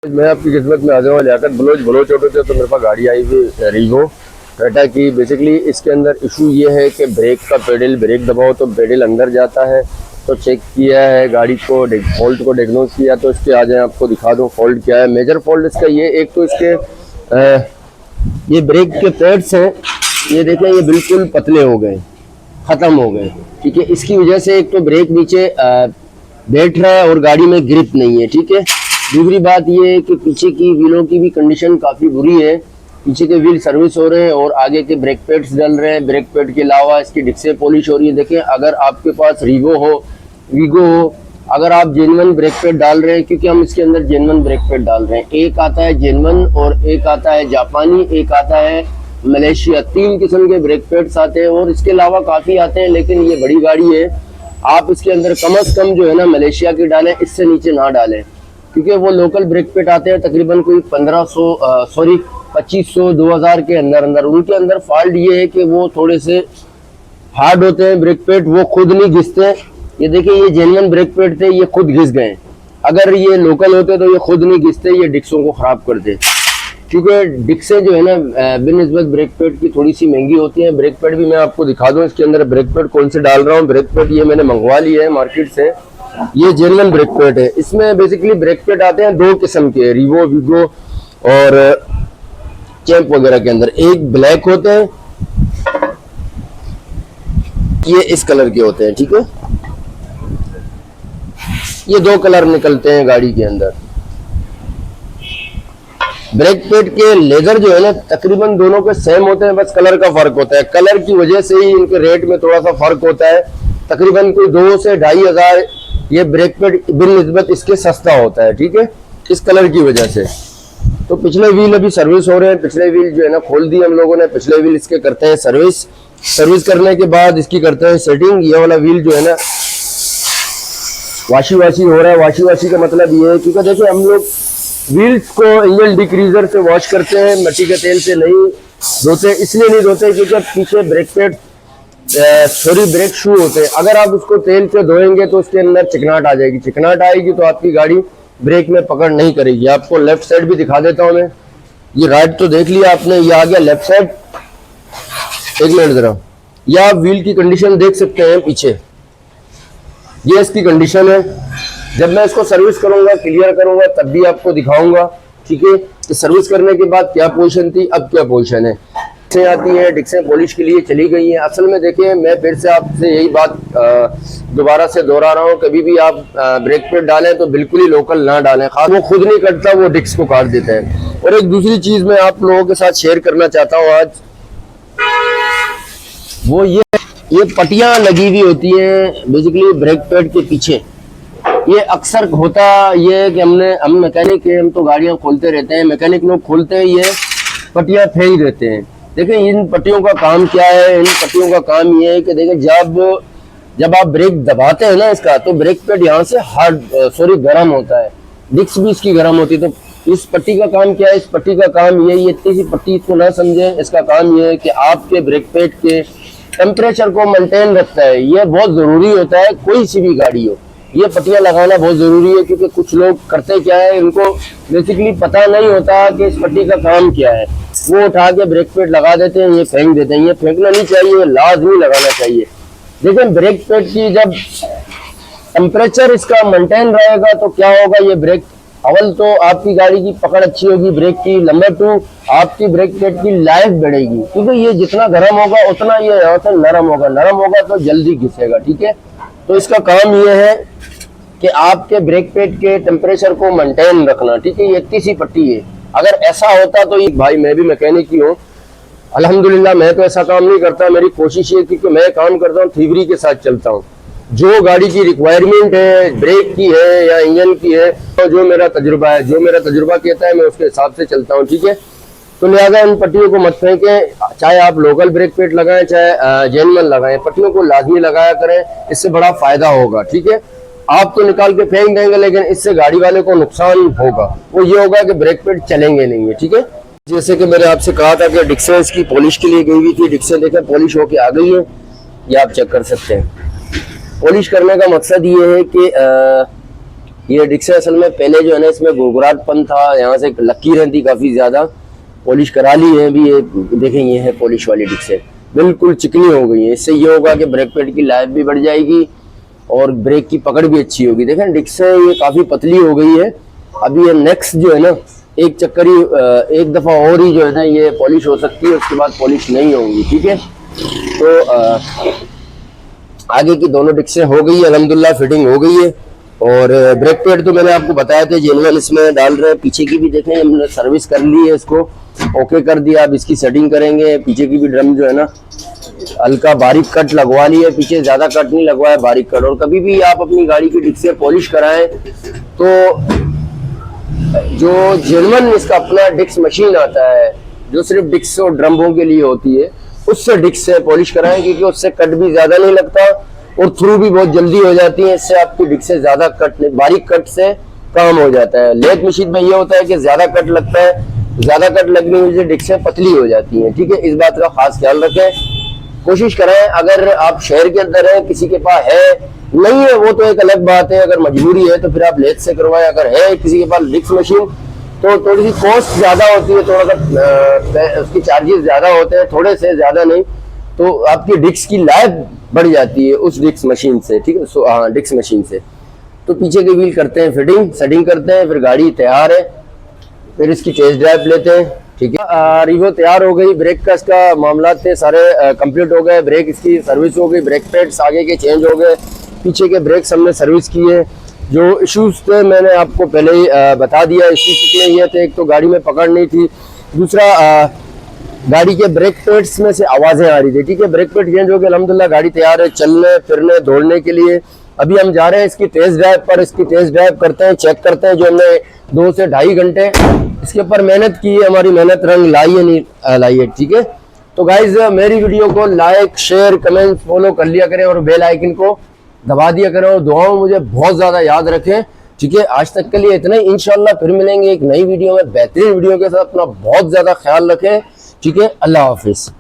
मैं आपकी खिदमत में आ जाऊँ। लियाकत बलोच ऑटो से तो मेरे पास गाड़ी आई हुई रीवो टाटा की। बेसिकली इसके अंदर इशू ये है कि ब्रेक का पेडल, ब्रेक दबाओ तो पेडल अंदर जाता है। तो चेक किया है गाड़ी को, फॉल्ट को डायग्नोज किया। तो इसके आ जाए आपको दिखा दूँ फॉल्ट क्या है। मेजर फॉल्ट इसका ये, एक तो इसके ये ब्रेक के पैड्स हैं, ये देखें ये बिल्कुल पतले हो गए, ख़त्म हो गए। ठीक है, इसकी वजह से एक तो ब्रेक नीचे बैठ रहा है और गाड़ी में ग्रिप नहीं है। ठीक है, दूसरी बात ये है कि पीछे की व्हीलों की भी कंडीशन काफ़ी बुरी है। पीछे के व्हील सर्विस हो रहे हैं और आगे के ब्रेक पैड्स डल रहे हैं। ब्रेक पैड के अलावा इसकी डिस्कें पॉलिश हो रही है। देखें, अगर आपके पास वीगो हो, अगर आप जेन्युइन ब्रेक पैड डाल रहे हैं, क्योंकि हम इसके अंदर जेन्युइन ब्रेक पैड डाल रहे हैं। एक आता है जेन्युइन और एक आता है जापानी, एक आता है मलेशिया। 3 किस्म के ब्रेक पैड्स आते हैं और इसके अलावा काफ़ी आते हैं, लेकिन ये बड़ी गाड़ी है। आप इसके अंदर कम अज़ कम जो है ना मलेशिया की डालें, इससे नीचे ना डालें, क्योंकि वो लोकल ब्रेक पैड आते हैं तकरीबन कोई 2500 2000 के अंदर। उनके अंदर फॉल्ट ये है कि वो थोड़े से हार्ड होते हैं ब्रेक पैड, वो खुद नहीं घिसते। ये देखिए, ये जेन्युइन ब्रेक पैड थे, ये खुद घिस गए। अगर ये लोकल होते तो ये खुद नहीं घिसते, ये डिक्सों को ख़राब करते। क्योंकि डिक्सें जो है ना बिनिस्बत ब्रेक पैड की थोड़ी सी महंगी होती हैं। ब्रेक पैड भी मैं आपको दिखा दूँ, इसके अंदर ब्रेक पैड कौन से डाल रहा हूँ। ब्रेक पैड ये मैंने मंगवा लिया है मार्केट से, ये जेन्युइन ब्रेक पैड है। इसमें बेसिकली ब्रेक पैड आते हैं 2 किस्म के, रीवो, वीगो और चैंप वगैरह के अंदर। एक ब्लैक होते हैं, ये इस कलर के होते हैं। ठीक है, ये 2 कलर निकलते हैं गाड़ी के अंदर। ब्रेक पैड के लेजर जो है ना तकरीबन दोनों के सेम होते हैं, बस कलर का फर्क होता है। कलर की वजह से ही इनके रेट में थोड़ा सा फर्क होता है। तकरीबन कोई 2 से 2500 ये ब्रेक पैड बिनिस्बत इसके सस्ता होता है। ठीक है, इस कलर की वजह से। तो पिछले व्हील अभी सर्विस हो रहे हैं। पिछले व्हील जो है ना खोल दिए हम लोगों ने। पिछले व्हील इसके करते हैं सर्विस करने के बाद इसकी करते हैं सेटिंग। ये वाला व्हील जो है ना वाशी हो रहा है। वाशी का मतलब ये है, क्योंकि देखिए हम लोग व्हील्स को इंजन डिक्रीजर से वॉश करते हैं, मिट्टी के तेल से नहीं धोते। इसलिए नहीं धोते क्योंकि पीछे ब्रेक पैड ब्रेक शू होते हैं। अगर आप उसको तेल से धोएंगे तो उसके अंदर चिकनाहट आ जाएगी। चिकनाहट आएगी तो आपकी गाड़ी ब्रेक में पकड़ नहीं करेगी। आपको लेफ्ट साइड भी दिखा देता हूं मैं। ये राइट तो देख लिया आपने, ये आ गया लेफ्ट साइड। एक मिनट जरा, या आप व्हील की कंडीशन देख सकते हैं पीछे, ये इसकी कंडीशन है। जब मैं इसको सर्विस करूंगा, क्लियर करूंगा, तब भी आपको दिखाऊंगा। ठीक है, कि सर्विस करने के बाद क्या पोजीशन थी, अब क्या पोजीशन है। डिक्सें आती हैं, डिक्सें पॉलिश के लिए चली गई हैं। असल में देखिए, मैं फिर से आपसे यही बात दोबारा से दोहरा रहा हूँ, कभी भी आप ब्रेक पैड डालें तो बिल्कुल ही लोकल ना डालें। खास वो खुद नहीं कटता, वो डिक्स को काट देता है। और एक दूसरी चीज़ मैं आप लोगों के साथ शेयर करना चाहता हूँ आज, वो ये पट्टियाँ लगी हुई होती हैं बेसिकली ब्रेक पैड के पीछे। ये अक्सर होता ये कि हम मैकेनिक है, हम तो गाड़ियाँ खोलते रहते हैं, मैकेनिक लोग खोलते हैं, ये पट्टियाँ फेंक देते हैं। देखिए, इन पट्टियों का काम क्या है। इन पट्टियों का काम ये है कि देखिए, जब आप ब्रेक दबाते हैं ना इसका, तो ब्रेक पैड यहाँ से गर्म होता है, डिस्क भी इसकी गर्म होती है। तो इस पट्टी का काम क्या है, इस पट्टी का काम ये इतनी सी पट्टी इसको ना समझें। इसका काम ये है कि आपके ब्रेक पैड के टेम्परेचर को मेंटेन रखता है। ये बहुत ज़रूरी होता है, कोई सी भी गाड़ी हो, ये पट्टियाँ लगाना बहुत ज़रूरी है। क्योंकि कुछ लोग करते क्या है, इनको बेसिकली पता नहीं होता कि इस पट्टी का काम क्या है। वो उठा के ब्रेक पैड लगा देते हैं, ये फेंक देते हैं। ये फेंकना नहीं चाहिए, लाजमी लगाना चाहिए। लेकिन ब्रेक पैड की जब टेम्परेचर इसका मेंटेन रहेगा तो क्या होगा, ये ब्रेक अव्वल तो आपकी गाड़ी की पकड़ अच्छी होगी ब्रेक की। नंबर 2, आपकी ब्रेक पैड की लाइफ बढ़ेगी, क्योंकि ये जितना गर्म होगा उतना ये यहाँ से नरम होगा तो जल्दी घिसेगा। ठीक है, तो इसका काम ये है कि आपके ब्रेक पैड के टेम्परेचर को मेंटेन रखना। ठीक है, ये इतनी सी पट्टी है। अगर ऐसा होता तो एक भाई, मैं भी मैकेनिक ही हूँ, अल्हम्दुलिल्लाह मैं तो ऐसा काम नहीं करता। मेरी कोशिश ये, क्योंकि मैं काम करता हूँ थ्योरी के साथ चलता हूँ। जो गाड़ी की रिक्वायरमेंट है, ब्रेक की है या इंजन की है, तो जो मेरा तजुर्बा है, जो मेरा तजुर्बा कहता है, मैं उसके हिसाब से चलता हूँ। ठीक है, तो लिहाजा इन पट्टियों को मत फेंकें। चाहे आप लोकल ब्रेक पैड लगाएं, चाहे जेन्युइन लगाएं, पट्टियों को लाजमी लगाया करें, इससे बड़ा फायदा होगा। ठीक है, आप तो निकाल के फेंक देंगे, लेकिन इससे गाड़ी वाले को नुकसान होगा। वो ये होगा कि ब्रेक पैड चलेंगे नहीं है। ठीक है, जैसे कि मैंने आपसे कहा था कि डिक्सें इसकी पॉलिश के लिए गई हुई थी। डिक्सें देखें पॉलिश होके आ गई है, ये आप चेक कर सकते हैं। पॉलिश करने का मकसद ये है कि ये डिक्स असल में पहले जो है ना इसमें गुरगुराहटपन था, यहाँ से लकीरें थी काफ़ी ज़्यादा, पॉलिश करा ली है अभी। ये देखें, ये है पॉलिश वाली डिक्स है, बिल्कुल चिकनी हो गई है। इससे ये होगा कि ब्रेक पैड की लाइफ भी बढ़ जाएगी और ब्रेक की पकड़ भी अच्छी होगी। देखें डिक्स है ये काफ़ी पतली हो गई है। अभी ये नेक्स्ट जो है ना एक चक्कर ही एक दफ़ा और ही जो है ना ये पॉलिश हो सकती है, उसके बाद पॉलिश नहीं होगी। ठीक है, तो आगे की दोनों डिक्सें हो गई है अल्हम्दुलिल्लाह, फिटिंग हो गई है। और ब्रेक पैड तो मैंने आपको बताया था जेन्युइन इसमें डाल रहे हैं। पीछे की भी देखें, हमने सर्विस कर ली है, इसको ओके कर दिया। अब इसकी सेटिंग करेंगे। पीछे की भी ड्रम जो है ना हल्का बारीक कट लगवा ली है, पीछे ज्यादा कट नहीं लगवाया, बारीक कट। और कभी भी आप अपनी गाड़ी की डिक्सें पॉलिश कराएं तो जो जेन्युइन इसका अपना डिक्स मशीन आता है जो सिर्फ डिक्स और ड्रम्बों के लिए होती है, उससे डिक्स से पॉलिश कराएं, क्योंकि उससे कट भी ज्यादा नहीं लगता और थ्रू भी बहुत जल्दी हो जाती है। इससे आपकी डिक्स से ज्यादा कट, बारीक कट से काम हो जाता है। लेथ मशीन में ये होता है कि ज्यादा कट लगता है, ज्यादा कट लगने की वजह से डिक्सें पतली हो जाती हैं। ठीक है, इस बात का खास ख्याल रखें। कोशिश करें, अगर आप शहर के अंदर हैं, किसी के पास है, नहीं है वो तो एक अलग बात है, अगर मजबूरी है तो फिर आप लेथ से करवाएं। अगर है किसी के पास डिक्स मशीन तो थोड़ी सी कॉस्ट ज्यादा होती है, थोड़ा सा उसकी चार्जेस ज्यादा होते हैं, थोड़े से ज्यादा नहीं, तो आपकी डिक्स की लाइफ बढ़ जाती है उस डिक्स मशीन से। ठीक है, हाँ डिक्स मशीन से। तो पीछे के व्हील करते हैं फिटिंग, सेटिंग करते हैं, फिर गाड़ी तैयार है, फिर इसकी टेस्ट ड्राइव लेते हैं। ठीक है, रिवो तैयार हो गई। ब्रेक का इसका मामला थे सारे कंप्लीट हो गए। ब्रेक इसकी सर्विस हो गई, ब्रेक पैड्स आगे के चेंज हो गए, पीछे के ब्रेक्स हमने सर्विस किए। जो इश्यूज थे मैंने आपको पहले ही बता दिया। इश्यूज में ये थे, एक तो गाड़ी में पकड़ नहीं थी, दूसरा गाड़ी के ब्रेक पैड्स में से आवाज़ें आ रही थी। ठीक है, ब्रेक पैड चेंज हो गए, अल्हम्दुलिल्लाह गाड़ी तैयार है चलने फिरने दौड़ने के लिए। अभी हम जा रहे हैं इसकी टेस्ट ड्राइव पर। इसकी टेस्ट ड्राइव करते हैं, चेक करते हैं। जो हमने 2 से 2.5 घंटे इसके ऊपर मेहनत की है, हमारी मेहनत रंग लाई है नहीं लाई है। ठीक है, तो गाइज मेरी वीडियो को लाइक शेयर कमेंट फॉलो कर लिया करें और बेल आइकन को दबा दिया करें, और दुआओं मुझे बहुत ज्यादा याद रखें। ठीक है, आज तक के लिए इतना ही। इंशाल्लाह फिर मिलेंगे एक नई वीडियो में बेहतरीन वीडियो के साथ। अपना बहुत ज्यादा ख्याल रखें। ठीक है, अल्लाह हाफिज।